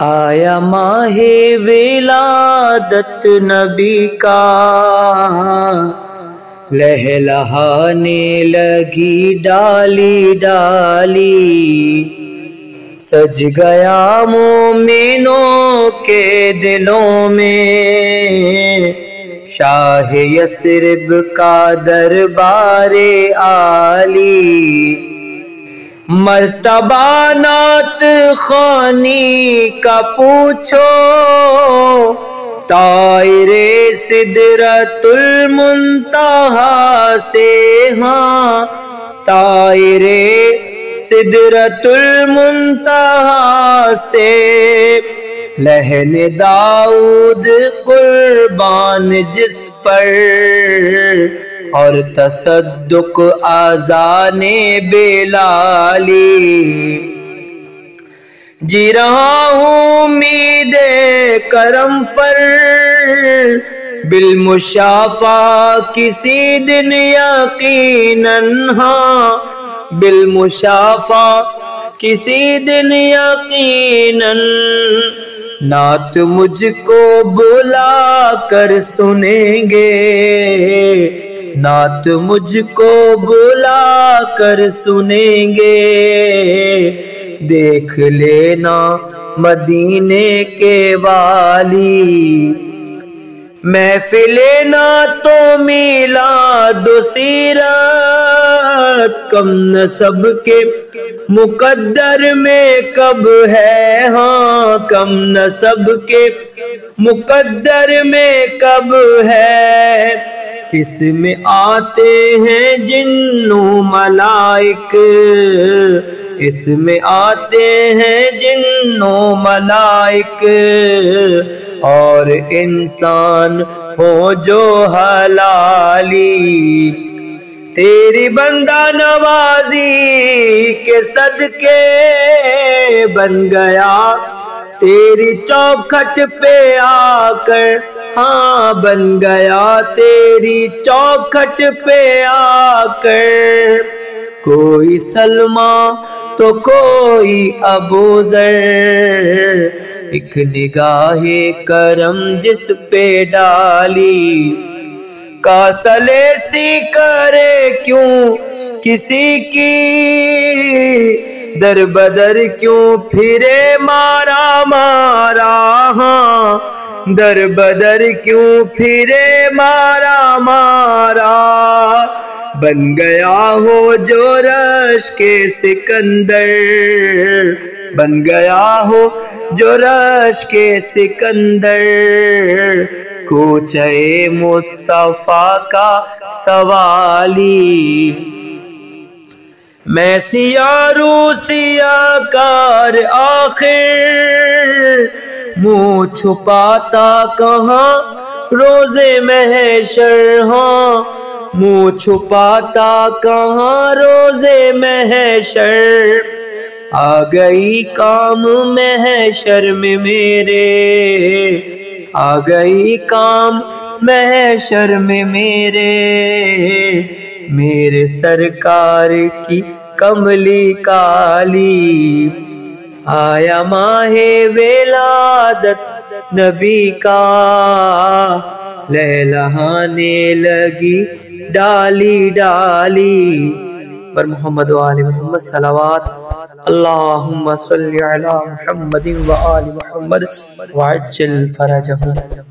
آیا ماہ ولادت نبی کا، لہلہانے لگی ڈالی ڈالی، سج گیا مومنوں کے دلوں میں، شاہ یثرب کا دربار عالی۔ مرتبہ نعت خوانی کا پوچھو، طائر سدرۃ المنتہا سے، ہاں طائر سدرۃ المنتہا سے، لحن داؤد قربان جس پر، اور تصدق آذان بلالی۔ جی رہا ہوں امید کرم پر، بالمشافہ کسی دن یقیناً، ہاں بالمشافہ کسی دن یقیناً، نعت مجھ کو بلا کر سنیں گے، نعت مجھ کو بلا کر سنیں گے، دیکھ لینا مدینے کے والی۔ محفل نعت و میلاد و سیرت، کم نسب کے مقدر میں کب ہے، ہاں کم نسب کے مقدر میں کب ہے، اس میں آتے ہیں جن و ملائک، اس میں آتے ہیں جن و ملائک، اور انسان ہو جو حلالی۔ تیری بندہ نوازی کے صدقے بن گیا، تیری چوکھٹ پہ آ کر، ہاں بن گیا تیری چوکھٹ پہ آ کر، کوئی سلمہ تو کوئی ابوذر، ایک نگاہ کرم جس پہ ڈالی۔ کاسل ایسی کرے کیوں کسی کی، در بدر کیوں پھرے مارا مارا، ہاں در بدر کیوں پھرے مارا مارا، بن گیا ہو جو رشک سکندر، بن گیا ہو جو رشک سکندر، کوچہ مصطفیٰ کا سوالی۔ میں سیاہ رو سیاہ کار آخر، منہ چھپاتا کہاں روز محشر، ہاں منہ چھپاتا کہاں روز محشر، آ گئی کام محشر میں میرے، آ گئی کام محشر میں میرے، میرے سرکار کی کملی کالی۔ آیا ماہ ولادت نبی کا، لہلہانے لگی ڈالی ڈالی، پر محمد و آل محمد صلوات۔ اللہم صلی علی محمد و آل محمد وعجل فرجہم۔